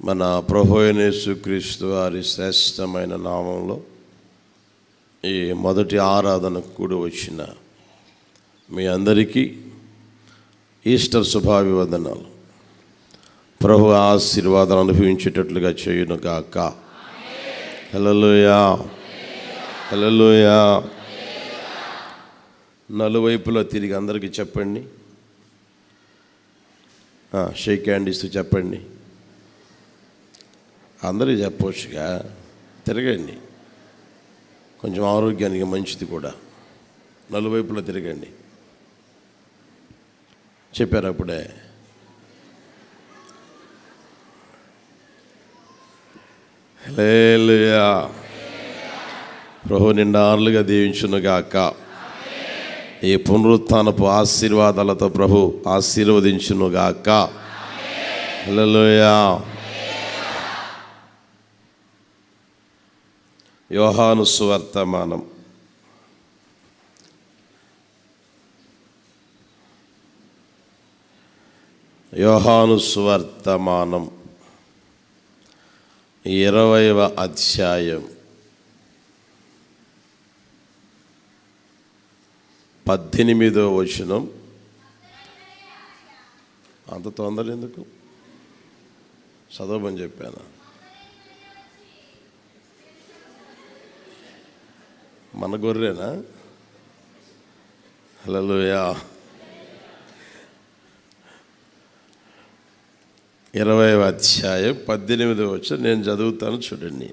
మన ప్రభువైన యేసుక్రీస్తు వారి శ్రేష్టమైన నామంలో ఈ మొదటి ఆరాధనకు కూడి వచ్చిన మీ అందరికీ ఈస్టర్ శుభాభివందనాలు. ప్రభు ఆశీర్వాదాలు అనుభవించేటట్లుగా చేయును గాక. హల్లెలూయా, హల్లెలూయా. నలువైపులా తిరిగి అందరికీ చెప్పండి, షేక్ హ్యాండ్ ఇస్తూ చెప్పండి. అందరికీ చెప్పవచ్చుగా, తిరగండి, కొంచెం ఆరోగ్యానికి మంచిది కూడా. నలువైపులా తిరగండి. చెప్పారు అప్పుడే. హల్లెలూయా. ప్రభు నిండార్లుగా దీవించునుగాక. ఈ పునరుత్థానపు ఆశీర్వాదాలతో ప్రభు ఆశీర్వదించునుగాక. హల్లెలూయా. యోహాను సువర్తమానం యోహాను సువర్తమానం 20వ అధ్యాయం 18వ వచనం. అంత తొందర ఎందుకు? చదవమని చెప్పాను. మన గొర్రెనా? హల్లెలూయా. 20వ అధ్యాయం 18వ వచనం నేను చదువుతాను, చూడండి.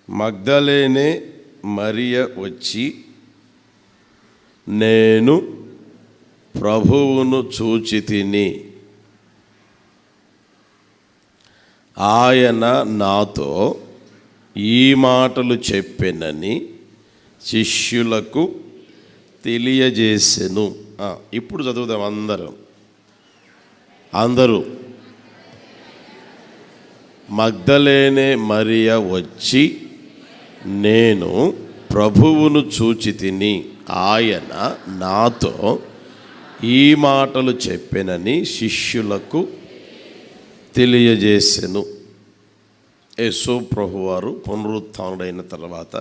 మగ్దలేనే మరియ వచ్చి, నేను ప్రభువును చూచి తిని, ఆయన నాతో ఈ మాటలు చెప్పెనని శిష్యులకు తెలియజేసెను. ఇప్పుడు చదువుదాం అందరూ. మగ్దలేనే మరియ వచ్చి, నేను ప్రభువును చూచి తిని, ఆయన నాతో ఈ మాటలు చెప్పెనని శిష్యులకు తెలియజేసెను. యేసు ప్రభువారు పునరుత్థానుడైన తర్వాత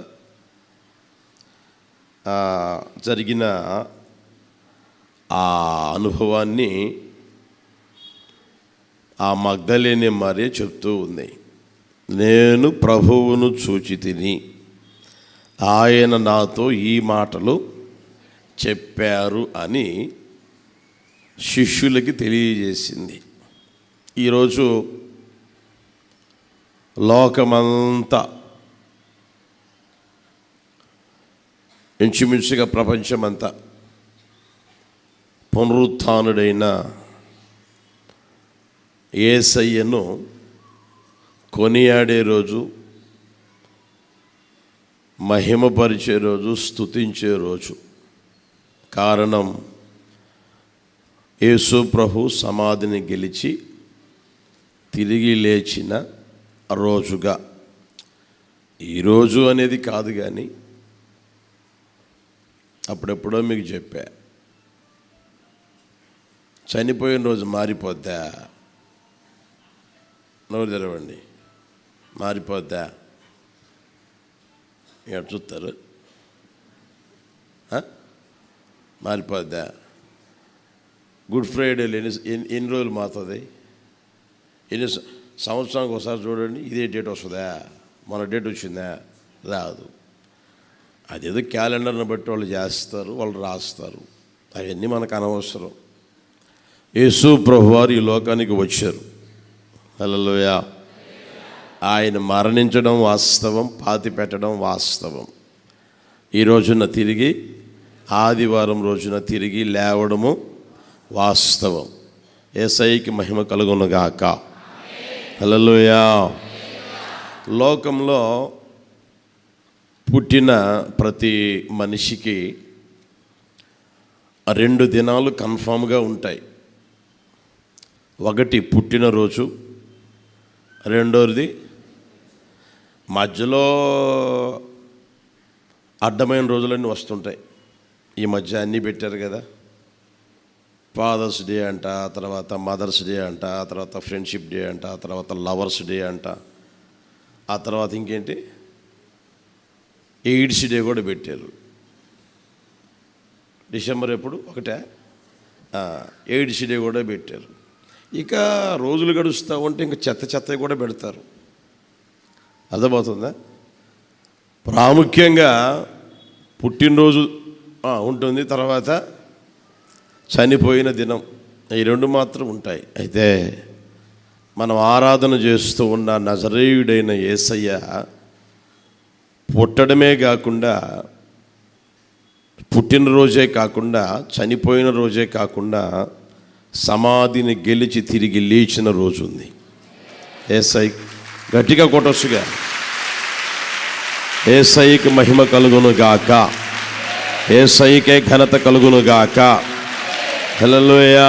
జరిగిన ఆ అనుభవాన్ని ఆ మగ్దలేనే మరియ చెప్తూ ఉంది. నేను ప్రభువును చూచి తిని, ఆయన నాతో ఈ మాటలు చెప్పారు అని శిష్యులకి తెలియజేసింది. ఈరోజు లోకమంతా, ఇంచుమించుగా ప్రపంచమంతా పునరుత్థానుడైన యేసయ్యను కొనియాడే రోజు, మహిమపరిచే రోజు, స్తుతించే రోజు. కారణం, యేసు ప్రభు సమాధిని గెలిచి తిరిగి లేచిన రోజుగా. ఈరోజు అనేది కాదు, కానీ అప్పుడెప్పుడో మీకు చెప్పా, చనిపోయిన రోజు మారిపోద్దా? నోరు తెరవండి. మారిపోద్దా? ఎక్కడ చూస్తారు? మారిపోద్దా? గుడ్ ఫ్రైడే ఎన్ని రోజులు మారుతుంది? ఎన్ని సంవత్సరానికి ఒకసారి చూడండి, ఇదే డేట్ వస్తుందా? మన డేట్ వచ్చిందా? రాదు. అదేదో క్యాలెండర్ని బట్టి వాళ్ళు చేస్తారు, వాళ్ళు రాస్తారు. అవన్నీ మనకు అనవసరం. యేసు ప్రభువారు ఈ లోకానికి వచ్చారు. హల్లెలూయా. ఆయన మరణించడం వాస్తవం, పాతి పెట్టడం వాస్తవం. ఈ రోజున తిరిగి, ఆదివారం రోజున తిరిగి లేవడము వాస్తవం. యేసయ్యకి మహిమ కలుగునుగాక. హల్లెలూయా. లోకంలో పుట్టిన ప్రతి మనిషికి 2 దినాలు కన్ఫామ్గా ఉంటాయి. ఒకటి పుట్టినరోజు, రెండోది మధ్యలో అడ్డమైన రోజులన్నీ వస్తుంటాయి. ఈ మధ్య అన్నీ పెట్టారు కదా. ఫాదర్స్ డే అంట, తర్వాత మదర్స్ డే అంట, తర్వాత ఫ్రెండ్షిప్ డే అంట, తర్వాత లవర్స్ డే అంట, ఆ తర్వాత ఇంకేంటి ఎయిడ్స్ డే కూడా పెట్టారు. డిసెంబర్ ఎప్పుడు 1 ఎయిడ్స్ డే కూడా పెట్టారు. ఇక రోజులు గడుస్తూ ఉంటే ఇంకా చెత్త కూడా పెడతారు. అర్థమవుతుందా? ప్రాముఖ్యంగా పుట్టినరోజు ఉంటుంది, తర్వాత చనిపోయిన దినం, ఈ 2 మాత్రం ఉంటాయి. అయితే మనం ఆరాధన చేస్తూ ఉన్న నజరేయుడైన యేసయ్య పుట్టడమే కాకుండా, పుట్టినరోజే కాకుండా, చనిపోయిన రోజే కాకుండా, సమాధిని గెలిచి తిరిగి లేచిన రోజు ఉంది. యేసయ్య గట్టిగా కొట్టొచ్చుగా. యేసయ్యకి మహిమ కలుగును గాక, యేసయ్యకే ఘనత కలుగును గాక. హల్లెలూయా,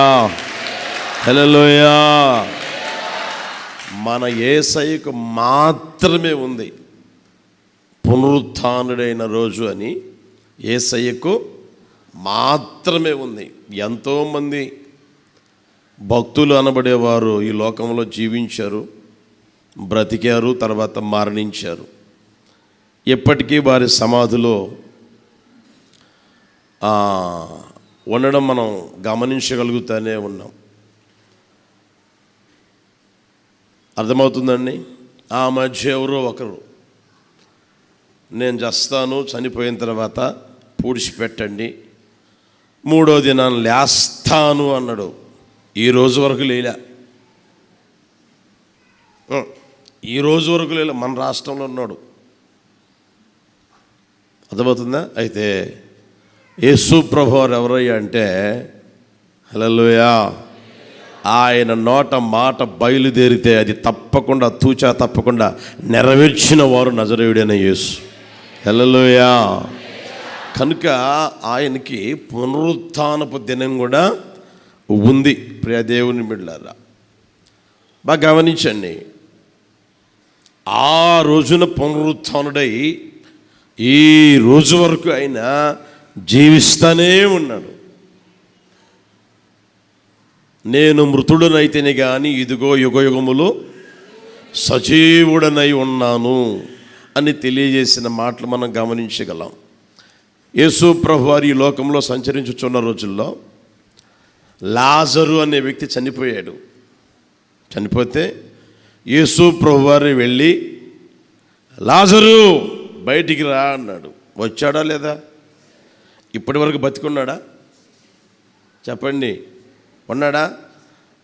హల్లెలూయా. మన యేసయ్యకు మాత్రమే ఉంది పునరుత్థానుడైన రోజు అని. యేసయ్యకు మాత్రమే ఉంది. ఎంతోమంది భక్తులు అనబడేవారు ఈ లోకంలో జీవించారు, బ్రతికారు, తర్వాత మరణించారు. ఎప్పటికీ వారి సమాధిలో ఉండడం మనం గమనించగలుగుతూనే ఉన్నాం. అర్థమవుతుందండి? ఆ మధ్య ఎవరో ఒకరు, నేను చస్తాను, చనిపోయిన తర్వాత పూడ్చిపెట్టండి, 3వ దినాన్ని లేస్తాను అన్నాడు. ఈ రోజు వరకు లేలా, ఈ రోజు వరకు లేలా. మన రాష్ట్రంలో ఉన్నాడు. అర్థమవుతుందా? అయితే యేసు ప్రభువారు ఎవరయ్యా అంటే, హల్లెలూయా, ఆయన నోట మాట బయలుదేరితే అది తప్పకుండా, తూచా తప్పకుండా నెరవేర్చిన వారు నజరేయుడైన యేసు. హల్లెలూయా. కనుక ఆయనకి పునరుత్థానపు దినం కూడా ఉంది. ప్రియ దేవుని బిడ్డలారా, బాగా గమనించండి. ఆ రోజున పునరుత్థానుడై ఈ రోజు వరకు ఆయన జీవిస్తూనే ఉన్నాడు. నేను మృతుడనైతేనే కానీ ఇదిగో యుగయుగములు సజీవుడనై ఉన్నాను అని తెలియజేసిన మాటలు మనం గమనించగలం. యేసు ప్రభువారు ఈ లోకంలో సంచరించుచున్న రోజుల్లో లాజరు అనే వ్యక్తి చనిపోయాడు. చనిపోతే యేసు ప్రభువారు వెళ్ళి, లాజరు బయటికి రా అన్నాడు. వచ్చాడా లేదా? ఇప్పటి వరకు బతికున్నాడా? చెప్పండి. ఉన్నాడా?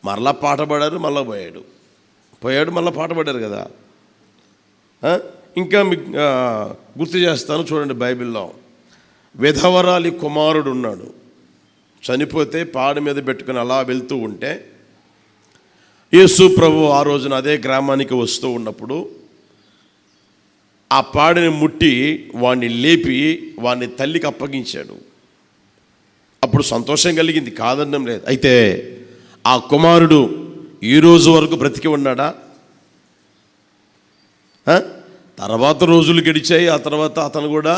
మరలా పాట పాడారు, మళ్ళా పోయాడు, మళ్ళీ పాట పాడారు కదా. ఇంకా మీకు గుర్తు చేస్తాను, చూడండి. బైబిల్లో విధవరాలి కుమారుడు ఉన్నాడు. చనిపోతే పాడి మీద పెట్టుకుని అలా వెళ్తూ ఉంటే యేసు ప్రభు ఆ రోజున అదే గ్రామానికి వస్తూ ఉన్నప్పుడు ఆ పాడిని ముట్టి వాడిని లేపి వాడిని తల్లికి అప్పగించాడు. అప్పుడు సంతోషం కలిగింది, కాదనడం లేదు. అయితే ఆ కుమారుడు ఈరోజు వరకు బ్రతికి ఉన్నాడా? తర్వాత రోజులు గడిచాయి. ఆ తర్వాత అతను కూడా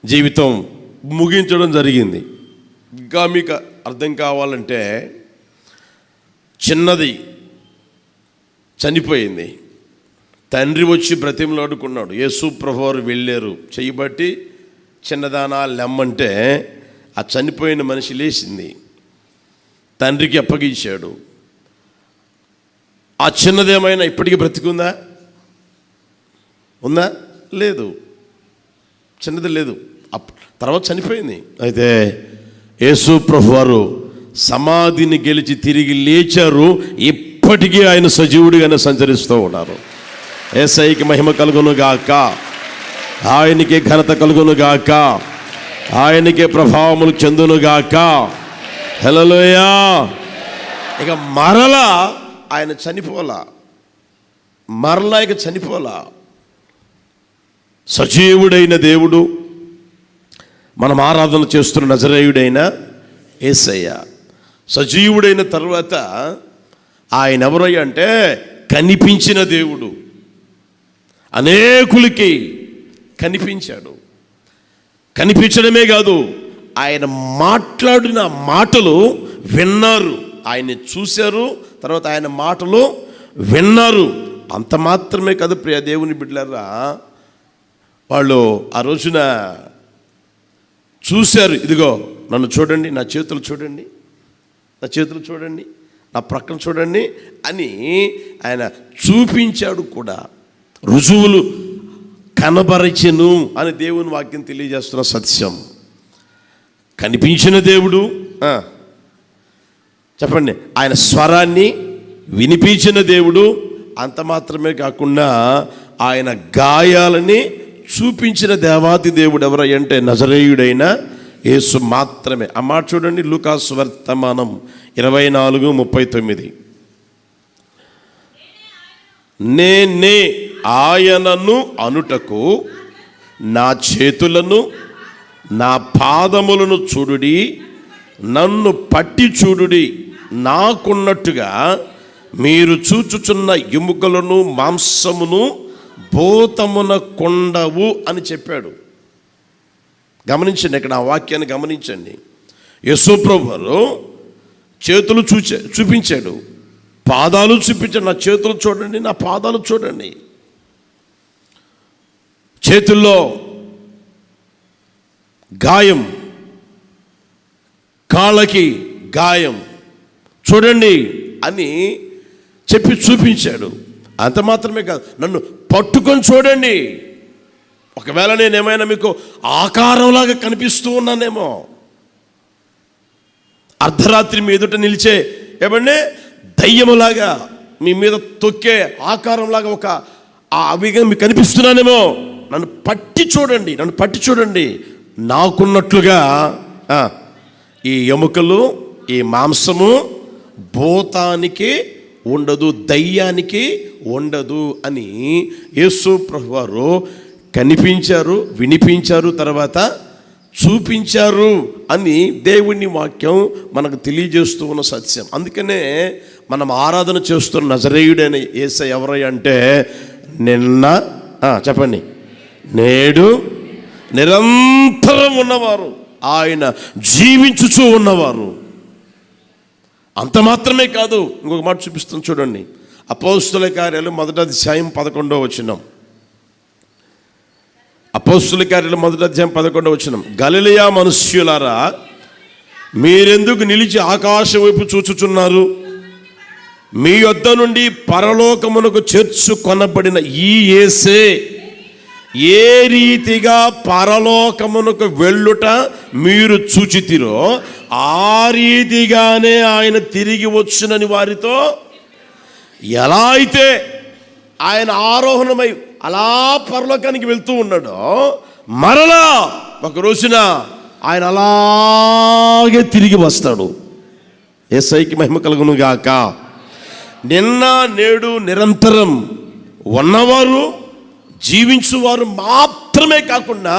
జీవితం ముగించడం జరిగింది. ఇంకా మీకు అర్థం కావాలంటే, చిన్నది చనిపోయింది, తండ్రి వచ్చి బ్రతిమలాడుకున్నాడు. యేసు ప్రభువారు వెళ్ళారు, చేయబట్టి చిన్నదానా లెమ్మంటే ఆ చనిపోయిన మనిషి లేచింది, తండ్రికి అప్పగించాడు. ఆ చిన్నదేమైనా ఇప్పటికీ బ్రతికుందా? ఉందా? లేదు, చిన్నది లేదు, తర్వాత చనిపోయింది. అయితే యేసు ప్రభువారు సమాధిని గెలిచి తిరిగి లేచారు. ఇప్పటికీ ఆయన సజీవుడిగానే సంచరిస్తూ ఉన్నారు. యేసయ్యకి మహిమ కలుగును గాక, ఆయనకే ఘనత కలుగును గాక, ఆయనకే ప్రభావములు చెందును గాక. హల్లెలూయా. ఇక మరలా ఆయన చనిపోలా, మరలా ఇక చనిపోలా. సజీవుడైన దేవుడు, మనం ఆరాధన చేస్తున్న నజరేయుడైన యేసయ్య సజీవుడైన తర్వాత ఆయన ఎవరయ్య అంటే కనిపించిన దేవుడు. అనేకులకి కనిపించాడు. కనిపించడమే కాదు, ఆయన మాట్లాడిన మాటలు విన్నారు. ఆయన్ని చూశారు, తర్వాత ఆయన మాటలు విన్నారు. అంత మాత్రమే కాదు ప్రియ దేవుని బిడ్డలారా, వాళ్ళు ఆ రోజున చూశారు. ఇదిగో నన్ను చూడండి, నా చేతులు చూడండి, నా చేతులు చూడండి, నా ప్రక్కన చూడండి అని ఆయన చూపించాడు కూడా. రుజువులు కనబరచెను అని దేవుని వాక్యం తెలియజేస్తున్న సత్యం. కనిపించిన దేవుడు, చెప్పండి, ఆయన స్వరాన్ని వినిపించిన దేవుడు. అంత మాత్రమే కాకుండా ఆయన గాయాలని చూపించిన దేవాతి దేవుడు ఎవరంటే నజరేయుడైన యేసు మాత్రమే. ఆ మాట చూడండి, లూకాసు వర్తమానం 24:39. నేనే ఆయనను అనుటకు నా చేతులను నా పాదములను చూడుడి, నన్ను పట్టి చూడుడి, నాకున్నట్టుగా మీరు చూచుచున్న ఎముకలను మాంసమును భూతమున కొండవు అని చెప్పాడు. గమనించండి, ఇక్కడ ఆ వాక్యాన్ని గమనించండి. యేసు ప్రభువు చేతులు చూపించాడు, పాదాలు చూపించాడు. నా చేతులు చూడండి, నా పాదాలు చూడండి. చేతుల్లో గాయం, కాళ్ళకి గాయం, చూడండి అని చెప్పి చూపించాడు. అంత మాత్రమే కాదు, నన్ను పట్టుకొని చూడండి. ఒకవేళ నేనేమైనా మీకు ఆకారంలాగా కనిపిస్తూ ఉన్నానేమో, అర్ధరాత్రి మీ ఎదుట నిలిచే ఏమంటే దయ్యములాగా మీ మీద తొక్కే ఆకారంలాగా ఒక అవిగా మీకు కనిపిస్తున్నానేమో, నన్ను పట్టి చూడండి, నన్ను పట్టి చూడండి. నాకున్నట్లుగా ఈ ఎముకలు, ఈ మాంసము భూతానికి ఉండదు, దయ్యానికి ఉండదు అని యేసు ప్రభువారు కనిపించారు, వినిపించారు, తర్వాత చూపించారు అని దేవుని వాక్యం మనకు తెలియజేస్తూ ఉన్న సత్యం. అందుకనే మనం ఆరాధన చేస్తున్న నజరేయుడైన యేసయ్య ఎవరై అంటే నిన్న, చెప్పండి, నేడు నిరంతరం ఉన్నవారు, ఆయన జీవించుచూ ఉన్నవారు. అంత మాత్రమే కాదు, ఇంకొక మాట చూపిస్తాను చూడండి. అపోస్తుల కార్యాలు 1వ అధ్యాయం 11వ వచనం. అపోస్తుల కార్యాలు 1వ అధ్యాయం 11వ వచనం. గలిలయ మనుష్యులారా, మీరెందుకు నిలిచి ఆకాశం వైపు చూచుచున్నారు? మీ యొద్ద నుండి పరలోకమునకు చేర్చుకొనబడిన ఈ యేసే ఏ రీతిగా పరలోకమునకు వెళ్ళుట మీరు చూచితిరో ఆ రీతిగానే ఆయన తిరిగి వచ్చునని వారితో, ఎలా అయితే ఆయన ఆరోహణమై అలా పరలోకానికి వెళ్తూ ఉన్నాడో మరలా ఒక రోజున ఆయన అలాగే తిరిగి వస్తాడు. యేసయ్యకి మహిమ కలుగును గాక. నిన్న నేడు నిరంతరం ఉన్నవారు, జీవించువారు మాత్రమే కాకుండా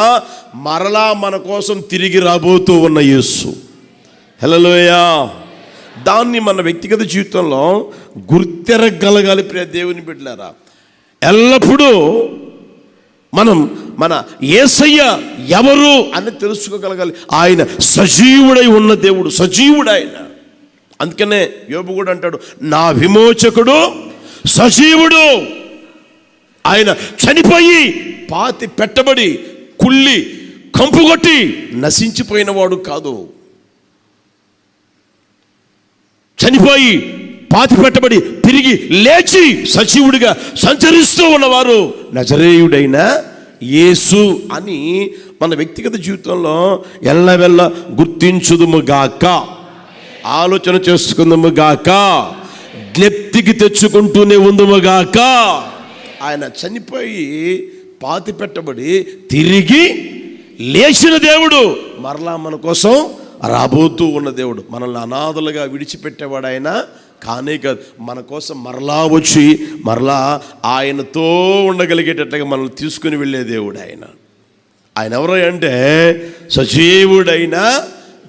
మరలా మన కోసం తిరిగి రాబోతూ ఉన్న యేసు. హల్లెలూయా. దాన్ని మన వ్యక్తిగత జీవితంలో గుర్తెరగలగాలి ప్రియ దేవుని బిడ్డలారా. ఎల్లప్పుడూ మనం మన యేసయ్య ఎవరు అని తెలుసుకోగలగాలి. ఆయన సజీవుడై ఉన్న దేవుడు, సజీవుడు ఆయన. అందుకనే యోబు కూడా అంటాడు, నా విమోచకుడు సజీవుడు. ఆయన చనిపోయి పాతి పెట్టబడి కుళ్ళి కంపుగొట్టి నశించిపోయిన వాడు కాదు. చనిపోయి పాతి పెట్టబడి తిరిగి లేచి సజీవుడిగా సంచరిస్తూ ఉన్నవారు నజరేయుడైన యేసు అని మన వ్యక్తిగత జీవితంలో ఎల్లవెల్ల గుర్తించుదుముగాక, ఆలోచన చేసుకుందుముగాక, జ్ఞప్తికి తెచ్చుకుంటూనే ఉందుముగాక. ఆయన చనిపోయి పాతి పెట్టబడి తిరిగి లేచిన దేవుడు, మరలా మన కోసం రాబోతూ ఉన్న దేవుడు. మనల్ని అనాథలుగా విడిచిపెట్టేవాడు ఆయన కానే కాదు, మన కోసం మరలా వచ్చి మరలా ఆయనతో ఉండగలిగేటట్లుగా మనల్ని తీసుకుని వెళ్ళే దేవుడు ఆయన. ఆయన ఎవరు అంటే సజీవుడైన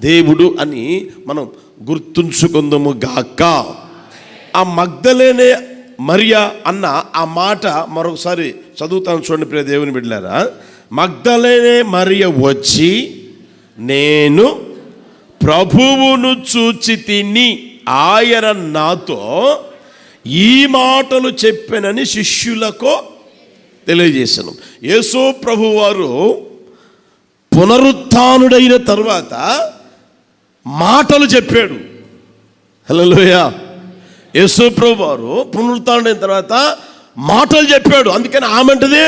దేవుడు అని మనం గుర్తుంచుకుందాము గాక. ఆ మగ్దలేనే మరియా అన్న ఆ మాట మరొకసారి చదువుతాను చూడండి ప్రియ దేవుని బిడ్డలారా. మగ్దలేనే మరియ వచ్చి నేను ప్రభువును చూచి తిని ఆయన నాతో ఈ మాటలు చెప్పానని శిష్యులకు తెలియజేశాను. యేసు ప్రభువారు పునరుత్థానుడైన తర్వాత మాటలు చెప్పాడు. హల్లెలూయా. యేసు ప్రభువారు పునరుత్థానుడైన తర్వాత మాటలు చెప్పాడు. అందుకని ఆమెంటది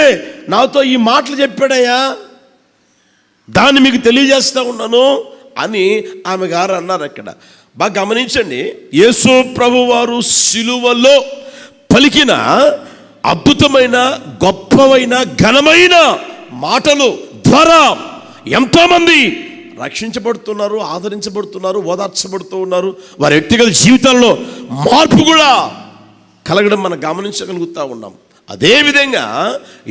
నాతో ఈ మాటలు చెప్పాడయ్యా, దాన్ని మీకు తెలియజేస్తా ఉన్నాను అని ఆమె గారు అన్నారు. అక్కడ బాగా గమనించండి, యేసు ప్రభువారు సిలువలో పలికిన అద్భుతమైన గొప్పవైన ఘనమైన మాటలు ద్వారా ఎంతోమంది రక్షించబడుతున్నారు, ఆదరించబడుతున్నారు, ఓదార్చబడుతూ ఉన్నారు. వారి వ్యక్తిగత జీవితాల్లో మార్పు కూడా కలగడం మనం గమనించగలుగుతూ ఉన్నాం. అదేవిధంగా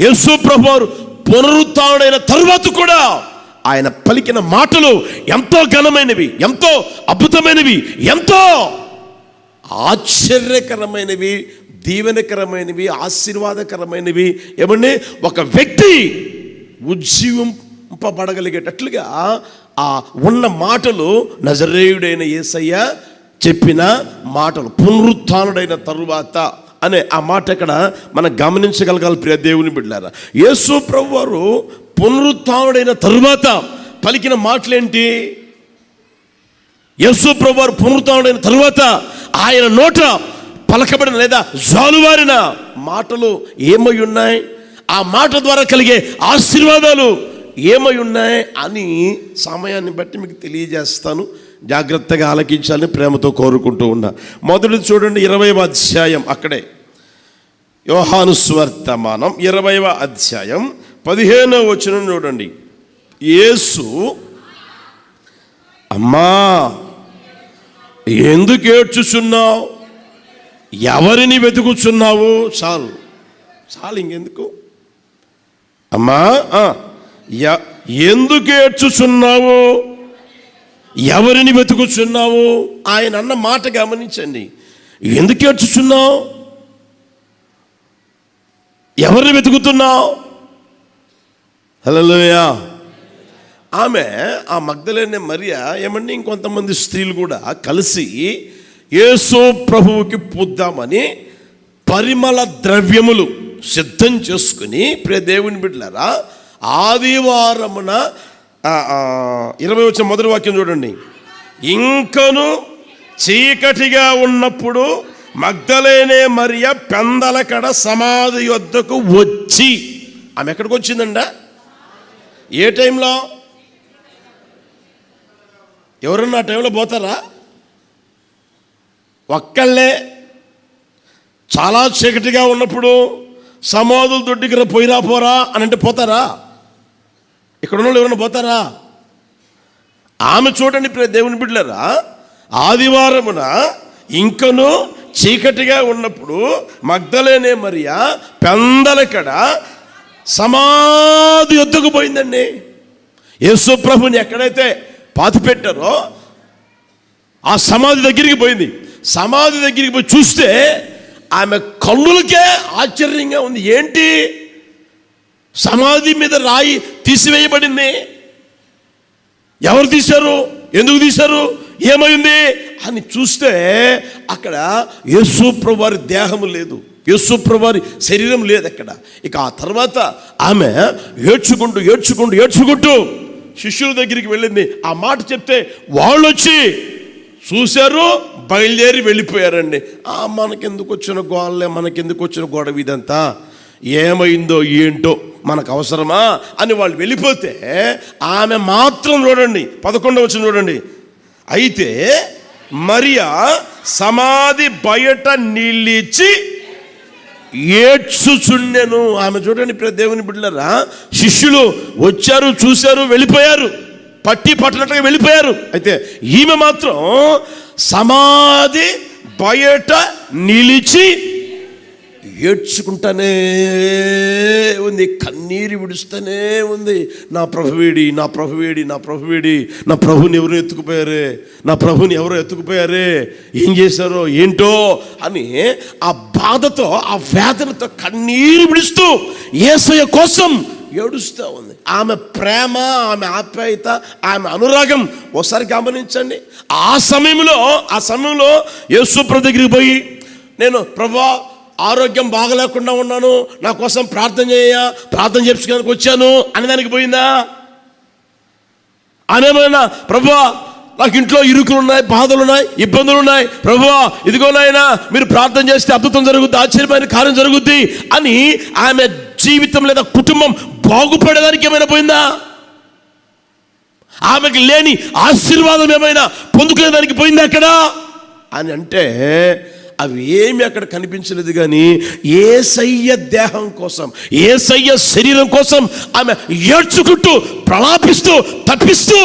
యేసు ప్రభువారు పునరుత్థానుడైన తరువాత కూడా ఆయన పలికిన మాటలు ఎంతో ఘనమైనవి, ఎంతో అద్భుతమైనవి, ఎంతో ఆశ్చర్యకరమైనవి, దీవెనకరమైనవి, ఆశీర్వాదకరమైనవి. ఏమండి, ఒక వ్యక్తి ఉజ్జీవింపబడగలిగేటట్లుగా ఆ ఉన్న మాటలు నజరేయుడైన యేసయ్య చెప్పిన మాటలు. పునరుత్థానుడైన తరువాత అనే ఆ మాట ఇక్కడ మనం గమనించగలగాలి. ప్రియ దేవుని బిడ్డలారా, యేసు ప్రభువారు పునరుత్థానుడైన తరువాత పలికిన మాటలేంటి? యేసు ప్రభువారు పునరుత్థానుడైన తరువాత ఆయన నోట పలకబడిన లేదా జాలువారిన మాటలు ఏమై ఉన్నాయి, ఆ మాట ద్వారా కలిగే ఆశీర్వాదాలు ఏమై ఉన్నాయి అని సమయాన్ని బట్టి మీకు తెలియజేస్తాను. జాగ్రత్తగా ఆలకించాలని ప్రేమతో కోరుకుంటూ ఉన్నా. మొదటిది చూడండి, 20వ అధ్యాయం, అక్కడే యోహాను సువార్తమానం 20వ అధ్యాయం 15వ వచనం చూడండి. యేసు, అమ్మా ఎందుకు ఏడ్చుచున్నావు, ఎవరిని వెతుకుచున్నావు? చాలు చాలు, ఇంకెందుకు? అమ్మా ఎందుకు ఏడ్చుచున్నావు, ఎవరిని వెతుకుచున్నావు? ఆయన అన్న మాట గమనించండి. ఎందుకు ఏడ్చుచున్నావు, ఎవరిని వెతుకుతున్నావు? హల్లెలూయా. ఆమె ఆ మగ్దలేనే మరియా ఏమండి ఇంకొంతమంది స్త్రీలు కూడా కలిసి యేసు ప్రభువుకి పూద్దామని పరిమళ ద్రవ్యములు సిద్ధం చేసుకుని, ప్రియ దేవుని బిడ్డలారా, ఆదివారమున 20వ వచనం మొదటి వాక్యం చూడండి. ఇంకను చీకటిగా ఉన్నప్పుడు మగ్దలేనే మరియ పెందలకడ సమాధి వద్దకు వచ్చి, ఆమె ఎక్కడికి వచ్చిందంట? ఏ టైంలో? ఎవరన్నా ఆ టైంలో పోతారా? ఒక్కళ్ళే చాలా చీకటిగా ఉన్నప్పుడు సమాధుల దొడ్డికి పోయిరా పోరా అని అంటే పోతారా? ఇక్కడ ఉన్న వాళ్ళు ఎవరైనా పోతారా? ఆమె చూడండి ప్రియ దేవుని బిడ్డలారా, ఆదివారమున ఇంకను చీకటిగా ఉన్నప్పుడు మగ్దలేనే మరియా పెందలకడ సమాధి వద్దకు పోయిందండి. యేసు ప్రభుని ఎక్కడైతే పాతి పెట్టారో ఆ సమాధి దగ్గరికి పోయింది. సమాధి దగ్గరికి పోయి చూస్తే ఆమె కన్నులకే ఆశ్చర్యంగా ఉంది. ఏంటి, సమాధి మీద రాయి తీసివేయబడింది. ఎవరు తీశారు, ఎందుకు తీశారు, ఏమైంది అని చూస్తే అక్కడ యేసు ప్రభువు వారి దేహము లేదు, యేసు ప్రభువు వారి శరీరం లేదు అక్కడ. ఇక ఆ తర్వాత ఆమె ఏడ్చుకుంటూ ఏడ్చుకుంటూ ఏడ్చుకుంటూ శిష్యుల దగ్గరికి వెళ్ళింది. ఆ మాట చెప్తే వాళ్ళు వచ్చి చూశారు, బయలుదేరి వెళ్ళిపోయారండి. మనకెందుకు వచ్చిన గోళ్ళే, మనకెందుకు వచ్చిన గొడవ, ఇదంతా ఏమైందో ఏంటో మనకు అవసరమా అని వాళ్ళు వెళ్ళిపోతే ఆమె మాత్రం చూడండి 11వ వచనం చూడండి. అయితే మరియా సమాధి బయట నిలిచి ఏడ్చుచుండెను. ఆమె చూడండి ప్రియ దేవుని బిడ్డలారా, శిష్యులు వచ్చారు, చూశారు, వెళ్ళిపోయారు, పట్టి పట్టనట్టుగా వెళ్ళిపోయారు. అయితే ఈమె మాత్రం సమాధి బయట నిలిచి ఏడ్చుకుంటానే ఉంది, కన్నీరు విడుస్తూనే ఉంది. నా ప్రభువేడి, నా ప్రభువేడి, నా ప్రభువేడి, నా ప్రభుని ఎవరు ఎత్తుకుపోయారే, నా ప్రభుని ఎవరో ఎత్తుకుపోయారే, ఏం చేశారో ఏంటో అని ఆ బాధతో, ఆ వేదనతో కన్నీరు విడుస్తూ యేసయ్య కోసం ఏడుస్తూ ఉంది. ఆమె ప్రేమ, ఆమె ఆప్యాయత, ఆమె అనురాగం ఒకసారి గమనించండి. ఆ సమయంలో యేసు ప్రభు దగ్గరికి పోయి, నేను ప్రభువా ఆరోగ్యం బాగలేకుండా ఉన్నాను, నా కోసం ప్రార్థన చేసుకోవడానికి వచ్చాను అని దానికి పోయిందా? అనేమైనా ప్రభువా నాకు ఇంట్లో ఇరుకులు ఉన్నాయి, బాధలు ఉన్నాయి, ఇబ్బందులు ఉన్నాయి, ప్రభువా ఇదిగోనైనా మీరు ప్రార్థన చేస్తే అద్భుతం జరుగుద్ది, ఆశ్చర్యమైన కార్యం జరుగుద్ది అని ఆమె జీవితం లేదా కుటుంబం బాగుపడేదానికి ఏమైనా పోయిందా? ఆమెకి లేని ఆశీర్వాదం ఏమైనా పొందుకునేదానికి పోయిందా అక్కడ అని అంటే అవి ఏమి అక్కడ కనిపించలేదు. కానీ యేసయ్య దేహం కోసం, యేసయ్య శరీరం కోసం ఆమె ఏడ్చుకుంటూ, ప్రలాపిస్తూ, తప్పిస్తూ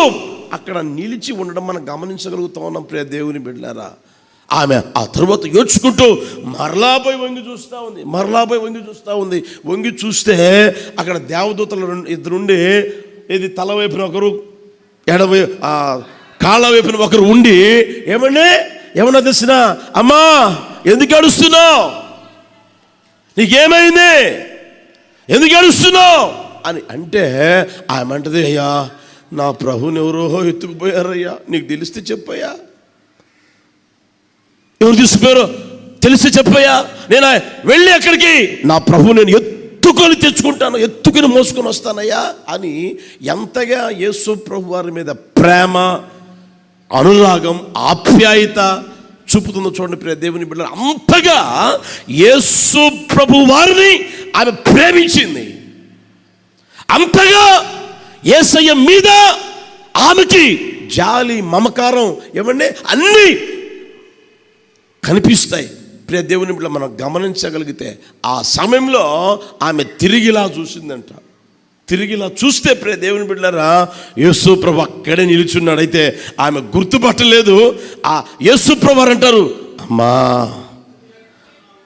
అక్కడ నిలిచి ఉండడం మనం గమనించగలుగుతా ఉన్నాం. ప్రియ దేవుని బిడ్డలారా, ఆమె ఆ తర్వాత ఏడ్చుకుంటూ మరలాపై వంగి చూస్తూ ఉంది. వంగి చూస్తే అక్కడ దేవదూతలు ఇద్దరుండి, ఇది తల వైపున ఒకరు, కాళ్ళ వైపున ఒకరు ఉండి ఏమన్నా తెలిసిన, అమ్మా ఎందుకు ఏడుస్తున్నావు, నీకేమైంది, ఎందుకు ఏడుస్తున్నావు అని అంటే ఆమె అంటది, అయ్యా నా ప్రభుని ఎవరో ఎత్తుకుపోయారయ్యా, నీకు తెలిస్తే చెప్పయ్యా, ఎవరు తీసుకుపోయారో తెలిస్తే చెప్పయ్యా, నేను వెళ్ళి అక్కడికి నా ప్రభు నేను ఎత్తుకొని తెచ్చుకుంటాను, ఎత్తుకుని మోసుకొని వస్తానయ్యా అని ఎంతగా యేసు ప్రభు వారి మీద ప్రేమ, అనురాగం, ఆప్యాయత చూపుతుందో చూడండి ప్రియ దేవుని బిడ్డలు. అంతగా యేసు ప్రభు వారిని ఆమె ప్రేమించింది. అంతగా యేసయ్య మీద ఆమెకి జాలి, మమకారం అన్నీ కనిపిస్తాయి. ప్రియ దేవుని బిడ్డలు మనం గమనించగలిగితే ఆ సమయంలో ఆమె తిరిగిలా చూసిందంట. తిరిగిలా చూస్తే ప్రియ దేవుని బిడ్డలారా, యేసు ప్రభు అక్కడే నిలుచున్నాడు. అయితే ఆమె గుర్తుపట్టలేదు. ఆ యేసు ప్రభు వారు అంటారు, అమ్మా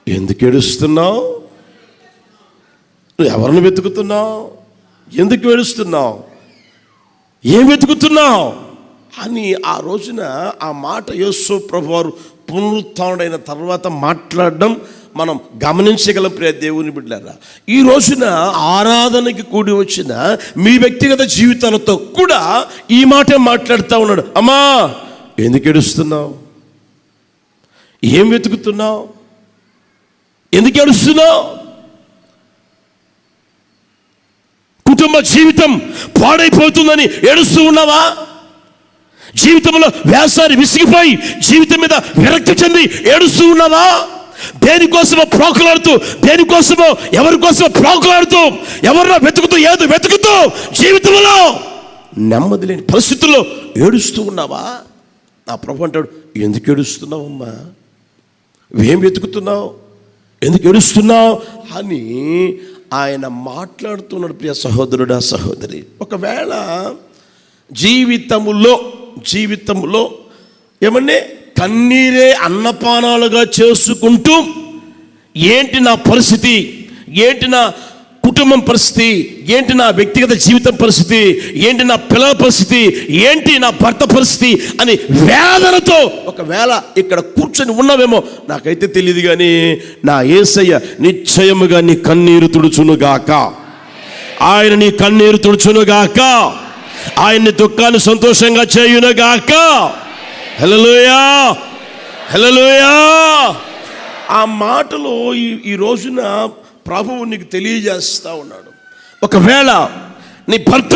ఎందుకు ఏడుస్తున్నావు, నువ్వు ఎవరిని వెతుకుతున్నావు, ఎందుకు ఏడుస్తున్నావు, ఏం వెతుకుతున్నావు అని ఆ రోజున ఆ మాట యేసు ప్రభు వారు పునరుత్థానుడైన తర్వాత మాట్లాడడం మనం గమనించగలం. ప్రియ దేవుని బిడ్డలారా, ఈ రోజున ఆరాధనకి కూడి వచ్చిన మీ వ్యక్తిగత జీవితాలతో కూడా ఈ మాటే మాట్లాడుతూ ఉన్నాడు. అమ్మా ఎందుకు ఏడుస్తున్నావు, ఏం వెతుకుతున్నావు, ఎందుకు ఏడుస్తున్నావు, కుటుంబ జీవితం పాడైపోతుందని ఏడుస్తూ ఉన్నావా, జీవితంలో వ్యాసాన్ని విసిగిపోయి జీవితం మీద విరక్తి చెంది ఏడుస్తూ ఉన్నావా, దేనికోసమో ప్రాకులాడుతూ, దేనికోసమో ఎవరి కోసమో ప్రాకులాడుతూ, ఎవరినో వెతుకుతూ జీవితంలో నెమ్మది లేని పరిస్థితుల్లో ఏడుస్తూ ఉన్నావా? నా ప్రభు అంటాడు, ఎందుకు ఏడుస్తున్నావమ్మా, ఏం వెతుకుతున్నావు, ఎందుకు ఏడుస్తున్నావు అని ఆయన మాట్లాడుతున్నాడు. ప్రియ సహోదరుడా, సహోదరి, ఒకవేళ జీవితములో కన్నీరే అన్నపానాలుగా చేసుకుంటూ, ఏంటి నా పరిస్థితి, ఏంటి నా కుటుంబం పరిస్థితి, ఏంటి నా వ్యక్తిగత జీవితం పరిస్థితి, ఏంటి నా పిల్లల పరిస్థితి, ఏంటి నా భర్త పరిస్థితి అని వేదనతో ఒకవేళ ఇక్కడ కూర్చొని ఉన్నావేమో నాకైతే తెలియదు. కానీ నా యేసయ్య నిశ్చయముగా నీ కన్నీరు తుడుచునుగాక, ఆయన నీ కన్నీరు తుడుచునుగాక, ఆయన్ని దుఃఖాన్ని సంతోషంగా చేయునుగాక. హల్లెలూయా, హల్లెలూయా. ఆ మాటలు ఈ రోజున ప్రభువు నీకు తెలియజేస్తా ఉన్నాడు. ఒకవేళ నీ భర్త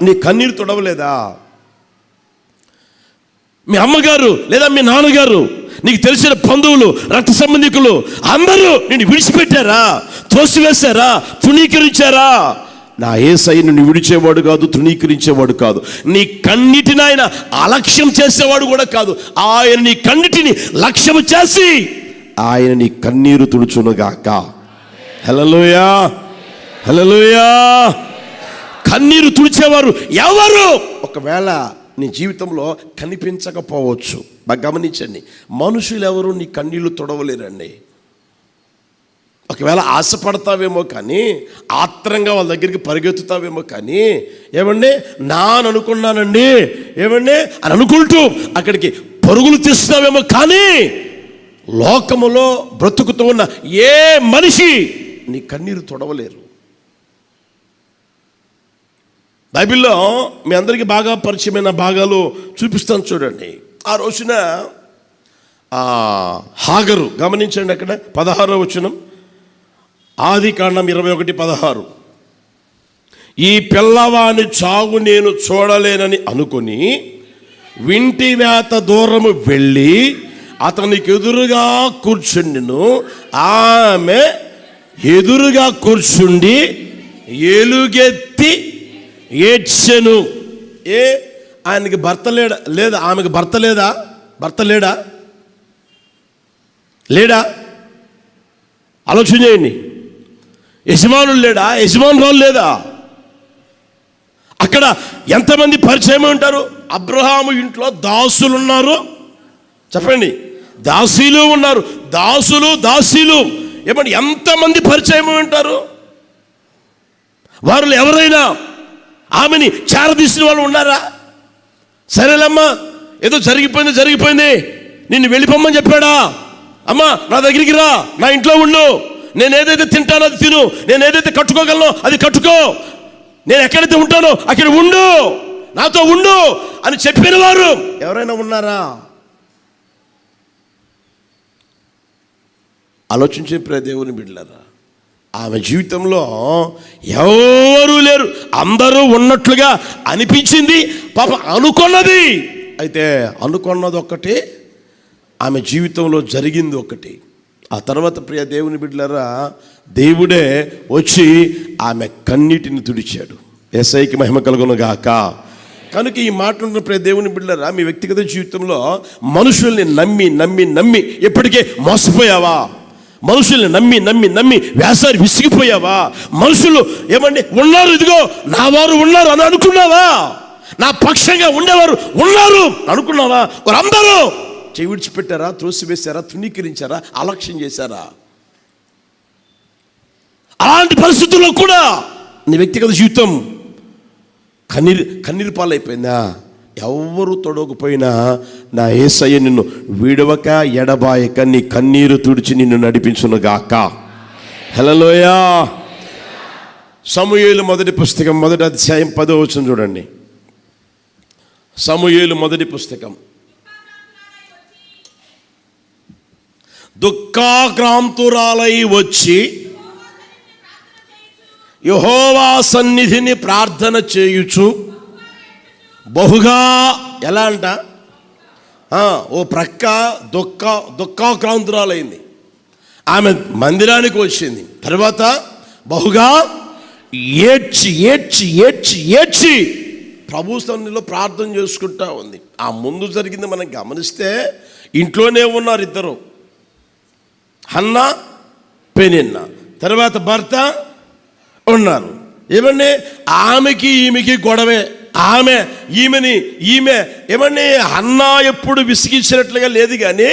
నీ కన్నీరు తొడవలేదా, మీ అమ్మగారు లేదా మీ నాన్నగారు, నీకు తెలిసిన బంధువులు, రక్త సంబంధికులు అందరూ నిన్ను విడిచిపెట్టారా, త్రోసివేశారా, తృణీకరించారా, నా యేసయ్య నిన్ను విడిచేవాడు కాదు, తృణీకరించేవాడు కాదు, నీ కన్నిటిని ఆయన అలక్ష్యం చేసేవాడు కూడా కాదు. ఆయన నీ కన్నిటిని లక్ష్యం చేసి ఆయన నీ కన్నీరు తుడుచునుగాక. హల్లెలూయా, హల్లెలూయా. కన్నీరు తుడిచేవారు ఎవరు? ఒకవేళ నీ జీవితంలో కనిపించకపోవచ్చు. బాగా గమనించండి, మనుషులు ఎవరు నీ కన్నీళ్లు తొడవలేరండి. ఒకవేళ ఆశపడతావేమో కానీ, ఆత్రంగా వాళ్ళ దగ్గరికి పరిగెత్తుతావేమో కానీ, నాన్న అనుకున్నానండి అని అనుకుంటూ అక్కడికి పరుగులు తీస్తావేమో కానీ, లోకములో బ్రతుకుతూ ఉన్న ఏ మనిషి నీ కన్నీరు తొడవలేరు. బైబిల్లో మీ అందరికీ బాగా పరిచయమైన భాగాలు చూపిస్తాను చూడండి. ఆ రోజున హాగరు, గమనించండి అక్కడ 16వ వచనం, ఆదికాండం 21:16. ఈ పిల్లవాని చావు నేను చూడలేనని అనుకుని వింటి వేత దూరము వెళ్ళి అతనికి ఎదురుగా కూర్చుండిను. ఆమె ఎదురుగా కూర్చుండి ఎలుగెత్తి ఏడ్చెను. ఆయనకి భర్త లేదా? ఆమెకు భర్త లేదా? లేడా? ఆలోచన చేయండి. యజమానులు లేడా? యజమానురాలు లేదా? అక్కడ ఎంతమంది పరిచయం ఉంటారు? అబ్రహాము ఇంట్లో దాసులు ఉన్నారు, చెప్పండి, దాసీలు ఉన్నారు. దాసీలు ఏమంటే ఎంతమంది పరిచయం ఉంటారు? వారిలో ఎవరైనా ఆమెని చేరదీసిన వాళ్ళు ఉన్నారా? సరేలమ్మా, ఏదో జరిగిపోయింది, నిన్ను వెళ్ళిపోమ్మని చెప్పాడా? అమ్మా నా దగ్గరికి రా, నా ఇంట్లో ఉండు, నేను ఏదైతే తింటానో అది తిను, నేను ఏదైతే కట్టుకోగలనో అది కట్టుకో, నేను ఎక్కడైతే ఉంటానో అక్కడ ఉండు, నాతో ఉండు అని చెప్పిన వారు ఎవరైనా ఉన్నారా? ఆలోచించే దేవుని బిడ్డలారా, ఆమె జీవితంలో ఎవరూ లేరు, అందరూ ఉన్నట్లుగా అనిపించింది. పాప అనుకున్నది, అయితే అనుకున్నది ఒక్కటి, ఆమె జీవితంలో జరిగింది ఒకటి. ఆ తర్వాత ప్రియ దేవుని బిడ్డలారా, దేవుడే వచ్చి ఆమె కన్నీటిని తుడిచాడు. యేసయ్యకి మహిమ కలుగును గాక. కనుక ఈ మాట ఉన్న ప్రియ దేవుని బిడ్డలారా, మీ వ్యక్తిగత జీవితంలో మనుషుల్ని నమ్మి ఎప్పటికే మోసపోయావా? మనుషుల్ని నమ్మి వేసారి విసిగిపోయావా? మనుషులు ఏమండి ఉన్నారు, ఇదిగో నా వారు ఉన్నారు అని అనుకున్నావా? నా పక్షంగా ఉండేవారు ఉన్నారు అనుకున్నావా? వారందరూ చెవి విడిచిపెట్టారా? త్రోసివేశారా? తృణీకరించారా? అలక్ష్యం చేశారా? అలాంటి పరిస్థితుల్లో కూడా నీ వ్యక్తిగత జీవితం కన్నీరు పాలైపోయిందా? ఎవరు తొడవకపోయినా నా యేసయ్య నిన్ను విడవక ఎడబాయక నీ కన్నీరు తుడిచి నిన్ను నడిపించును గాక. హల్లెలూయా. సమూయేలు మొదటి పుస్తకం 1వ అధ్యాయం 10వ వచనం చూడండి. సమూయేలు మొదటి పుస్తకం. దుఃఖాక్రాంతురాలై వచ్చి యెహోవా సన్నిధిని ప్రార్థన చేయుచు బహుగా, ఎలా అంట, ఓ ప్రక్క దుఃఖాక్రాంతురాలైంది. ఆమె మందిరానికి వచ్చింది. తర్వాత బహుగా ఏడ్చి ప్రభు సన్నిధిలో ప్రార్థన చేసుకుంటా ఉంది. ఆ ముందు జరిగింది మనం గమనిస్తే ఇంట్లోనే ఉన్నారు ఇద్దరు, హన్నా పెనిన్న. తర్వాత భర్త ఉన్నారు. ఏమండి, ఆమెకి ఈమెకి గొడవే. ఈమె ఏమని హన్నా ఎప్పుడు విసిగించినట్లుగా లేదు, కానీ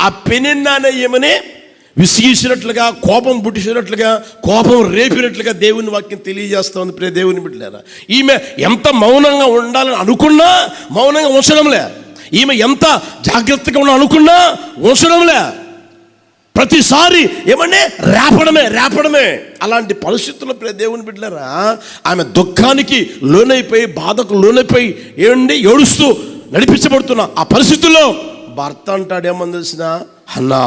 ఆ పెనిన్నానే ఏమని విసిగించినట్లుగా, కోపం పుట్టించినట్లుగా, కోపం రేపినట్లుగా దేవుని వాక్యం తెలియజేస్తుంది. ప్రియ దేవుని బిడ్డలారా, ఈమె ఎంత మౌనంగా ఉండాలని అనుకున్నా మౌనంగా ఉంచడంలే. ఈమె ఎంత జాగ్రత్తగా ఉన్నా అనుకున్నా ఉంచడంలే. ప్రతిసారి ఏమన్నా రేపడమే. అలాంటి పరిస్థితుల్లో ప్రియ దేవుని బిడ్డలారా, ఆమె దుఃఖానికి లోనైపోయి, బాధకు లోనైపోయి ఏడుస్తూ నడిపించబడుతున్నా ఆ పరిస్థితుల్లో భర్త అంటాడేమని తెలిసిన, అన్నా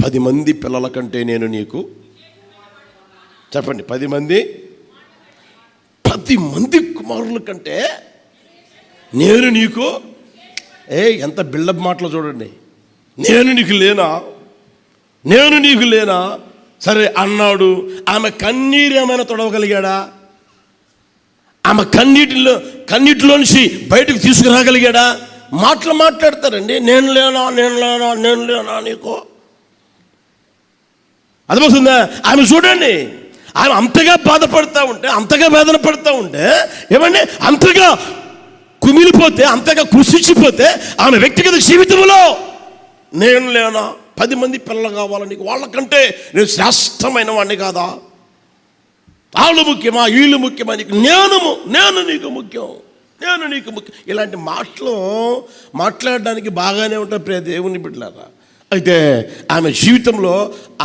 10 మంది పిల్లల కంటే నేను నీకు, చెప్పండి, 10 మంది కుమారుల కంటే నేను నీకు, ఎంత బిల్డప్ మాటలు చూడండి. నేను నీకు లేనా? సరే అన్నాడు. ఆమె కన్నీరు ఏమైనా తొడవగలిగాడా? ఆమె కన్నీటిలో నుంచి బయటకు తీసుకురాగలిగాడా? మాట్లాడతారండి, నేను లేనా నీకు. అర్థమవుతుందా? ఆమె చూడండి, ఆమె అంతగా బాధపడతా ఉంటే, అంతగా వేదన పడతా ఉంటే, ఏమండి అంతగా కుమిలిపోతే, అంతగా కృషించిపోతే, ఆమె వ్యక్తిగత జీవితంలో నేను లేనా? 10 మంది పిల్లలు కావాలి నీకు, వాళ్ళకంటే నేను శ్రేష్టమైన వాడిని కాదా? వాళ్ళు ముఖ్యమా, వీళ్ళు ముఖ్యమా? నేను నీకు ముఖ్యం. ఇలాంటి మాటలు మాట్లాడడానికి బాగానే ఉంటాయి ప్రియ దేవుని బిడ్డలారా. అయితే ఆమె జీవితంలో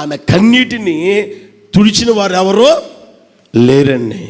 ఆమె కన్నీటిని తుడిచిన వారు ఎవరో లేరండి.